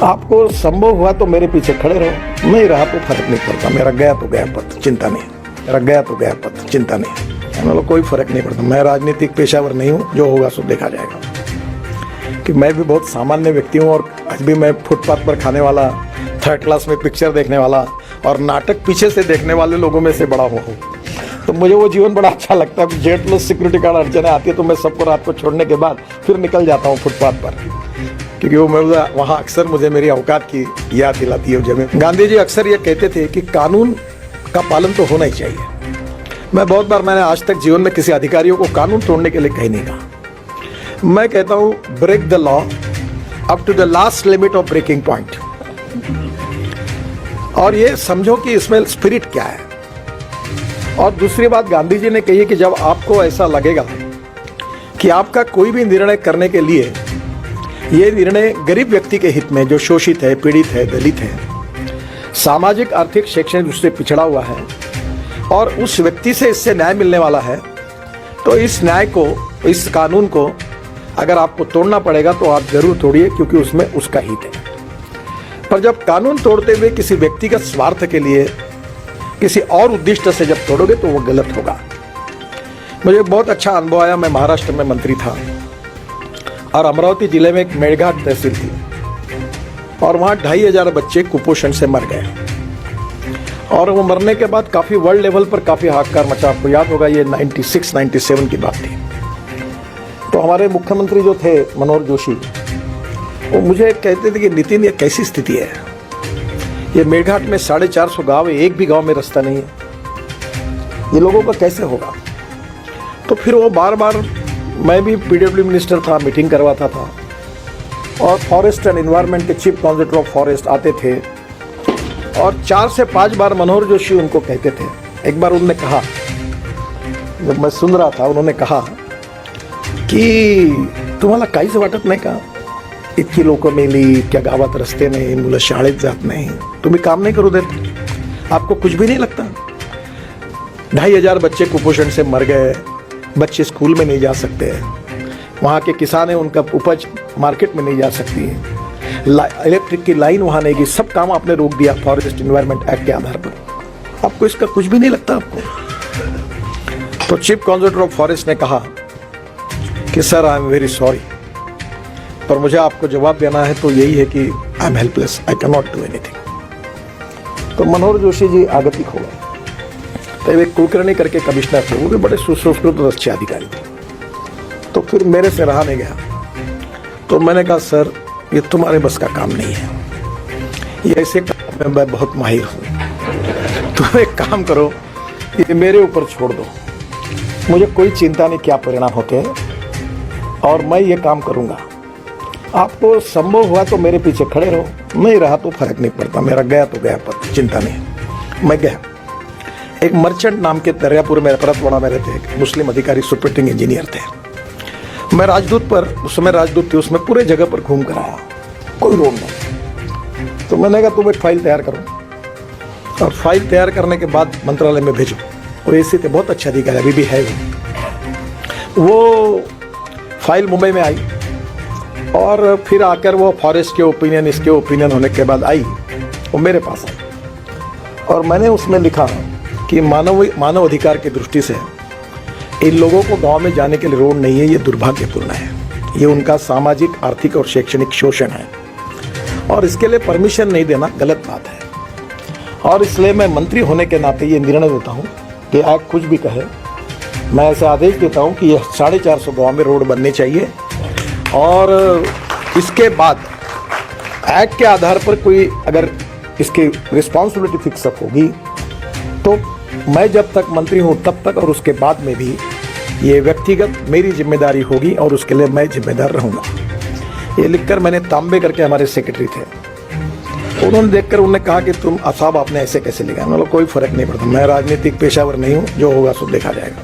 आपको संभव हुआ तो मेरे पीछे खड़े रहो, नहीं रहा तो फर्क नहीं पड़ता, मेरा गया तो गया पद, चिंता नहीं, मेरा गया तो गया पद, चिंता नहीं, मतलब कोई फर्क नहीं पड़ता। मैं राजनीतिक पेशावर नहीं हूँ, जो होगा सो देखा जाएगा। कि मैं भी बहुत सामान्य व्यक्ति हूँ और आज भी मैं फुटपाथ पर खाने वाला, थर्ड क्लास में पिक्चर देखने वाला और नाटक पीछे से देखने वाले लोगों में से बड़ा हुआ हूँ। तो मुझे वो जीवन बड़ा अच्छा लगता है। जेट प्लस सिक्योरिटी गार्ड अड़चने आती है तो मैं सबको रात को छोड़ने के बाद फिर निकल जाता हूँ फुटपाथ पर, क्योंकि वो वहाँ अक्सर मुझे मेरी औकात की याद दिलाती है। जब गांधी जी अक्सर ये कहते थे कि कानून का पालन तो होना ही चाहिए। मैं बहुत बार, मैंने आज तक जीवन में किसी अधिकारियों को कानून तोड़ने के लिए कहीं नहीं कहा। मैं कहता हूँ break the law up to the last limit of breaking point, और ये समझो कि इसमें स्पिरिट क्या है। और दूसरी बात गांधी जी ने कही है कि जब आपको ऐसा लगेगा कि आपका कोई भी निर्णय करने के लिए ये निर्णय गरीब व्यक्ति के हित में, जो शोषित है, पीड़ित है, दलित है, सामाजिक, आर्थिक, शैक्षणिक रूप से पिछड़ा हुआ है और उस व्यक्ति से इससे न्याय मिलने वाला है, तो इस न्याय को, इस कानून को अगर आपको तोड़ना पड़ेगा तो आप जरूर तोड़िए, क्योंकि उसमें उसका हित है। पर जब कानून तोड़ते हुए किसी व्यक्तिगत स्वार्थ के लिए, किसी और उद्देश्य से जब तोड़ोगे तो वो गलत होगा। मुझे बहुत अच्छा अनुभव आया। मैं महाराष्ट्र में मंत्री था और अमरावती जिले में एक मेड़घाट तहसील थी और वहाँ 2500 बच्चे कुपोषण से मर गए। और वो मरने के बाद काफ़ी वर्ल्ड लेवल पर काफ़ी हाहाकार मचा। आपको याद होगा, ये 96-97 की बात थी। तो हमारे मुख्यमंत्री जो थे मनोहर जोशी, वो मुझे कहते थे कि नितिन, ये कैसी स्थिति है, ये मेड़घाट में 450 गाँव है, एक भी गाँव में रास्ता नहीं है, ये लोगों का कैसे होगा। तो फिर वो बार बार, मैं भी पीडब्ल्यू मिनिस्टर था, मीटिंग करवाता था और फॉरेस्ट एंड एनवायरनमेंट के चीफ कॉन्जर्वेटर ऑफ फॉरेस्ट आते थे और 4 से 5 बार मनोहर जोशी उनको कहते थे। एक बार उन्होंने कहा, जब मैं सुन रहा था, उन्होंने कहा की तुम्हाला काहीच वाटत नाही का, इतकी लोक मेली, क्या गावात रस्ते नहीं, मुलं शाळेत जात नाही, तुम्ही काम नहीं करू देते, आपको कुछ भी नहीं लगता। 2500 बच्चे कुपोषण से मर गए, बच्चे स्कूल में नहीं जा सकते, वहाँ के किसान हैं, उनका उपज मार्केट में नहीं जा सकती है, इलेक्ट्रिक की लाइन वहाँ नहीं गई, सब काम आपने रोक दिया फॉरेस्ट एनवायरनमेंट एक्ट के आधार पर, आपको इसका कुछ भी नहीं लगता आपको। तो चीफ कॉन्जर्वेटर ऑफ फॉरेस्ट ने कहा कि sir, I am very sorry, पर मुझे आपको जवाब देना है तो यही है कि I am helpless, I can not do anything. तो मनोहर जोशी जी आगतिक हो गए। तो एक कुलकर्णी करके कमिश्नर थे, वो भी बड़े सुसंस्कृत और अच्छे अधिकारी थे। तो फिर मेरे से रहा नहीं गया, तो मैंने कहा सर, ये तुम्हारे बस का काम नहीं है, ये ऐसे काम में मैं बहुत माहिर हूँ, तुम एक काम करो, ये मेरे ऊपर छोड़ दो, मुझे कोई चिंता नहीं क्या परिणाम होते हैं और मैं ये काम करूँगा। आपको संभव हुआ तो मेरे पीछे खड़े रहो, नहीं रहा तो फर्क नहीं पड़ता, मेरा गया तो गया पद, चिंता नहीं। मैं गया। एक मर्चेंट नाम के दरियापुर में, परतवाड़ा में रहते एक मुस्लिम अधिकारी, सुपरिटेंडिंग इंजीनियर थे। मैं राजदूत पर, उस समय राजदूत थे, उसमें पूरे जगह पर घूम कर आया, कोई रोड नहीं। तो मैंने कहा तुम एक फाइल तैयार करो और फाइल तैयार करने के बाद मंत्रालय में भेजो। और ऐसे थे, बहुत अच्छे अधिकारी, अभी भी है वो। फाइल मुंबई में आई और फिर आकर वो फॉरेस्ट के ओपिनियन, इसके ओपिनियन होने के बाद आई, वो मेरे पास आई और मैंने उसमें लिखा कि मानव अधिकार की दृष्टि से इन लोगों को गांव में जाने के लिए रोड नहीं है, ये दुर्भाग्यपूर्ण है, ये उनका सामाजिक, आर्थिक और शैक्षणिक शोषण है और इसके लिए परमिशन नहीं देना गलत बात है। और इसलिए मैं मंत्री होने के नाते ये निर्णय देता हूँ कि आप कुछ भी कहे, मैं ऐसा आदेश देता हूँ कि यह 450 गाँव में रोड बनने चाहिए और इसके बाद एक्ट के आधार पर कोई अगर इसकी रिस्पॉन्सिबिलिटी फिक्स अप होगी तो मैं जब तक मंत्री हूं तब तक और उसके बाद में भी ये व्यक्तिगत मेरी जिम्मेदारी होगी और उसके लिए मैं जिम्मेदार रहूंगा। ये लिखकर मैंने तांबे करके, हमारे सेक्रेटरी थे, उन्होंने देखकर उन्होंने कहा कि तुम साहब आपने ऐसे कैसे लिखा। मतलब कोई फर्क नहीं पड़ता, मैं राजनीतिक पेशावर नहीं हूँ, जो होगा सो देखा जाएगा।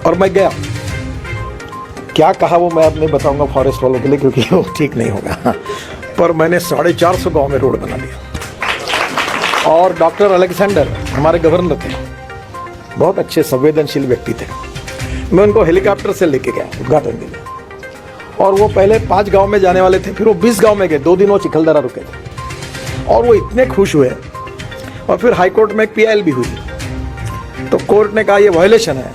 और मैं गया। क्या कहा वो मैं अब नहीं बताऊंगा फॉरेस्ट वालों के लिए, क्योंकि वो ठीक नहीं होगा। पर मैंने 450 गाँव में रोड बना दिया। और डॉक्टर अलेक्जेंडर हमारे गवर्नर थे, बहुत अच्छे संवेदनशील व्यक्ति थे। मैं उनको हेलीकॉप्टर से लेके गया उद्घाटन के लिए और वो पहले 5 गांव में जाने वाले थे, फिर वो 20 गांव में गए, 2 दिन वो चिखलदरा रुके थे और वो इतने खुश हुए। और फिर हाई कोर्ट में एक PIL भी हुई, तो कोर्ट ने कहा ये वायलेशन है।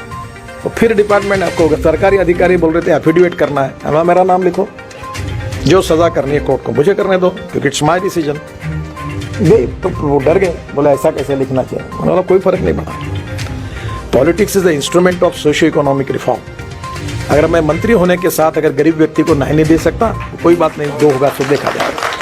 तो फिर डिपार्टमेंट आपको सरकारी अधिकारी बोल रहे थे एफिडेविट करना है, हमें मेरा नाम लिखो, जो सजा करनी है कोर्ट को मुझे करने दो, क्योंकि इट्स माई डिसीजन। गए तो वो डर गए, बोले ऐसा कैसे लिखना चाहिए। उन्होंने बोला कोई फर्क नहीं पड़ा, politics is the instrument of socio economic reform. अगर मैं मंत्री होने के साथ अगर गरीब व्यक्ति को न्याय नहीं दे सकता, कोई बात नहीं, जो होगा सो देखा जाएगा।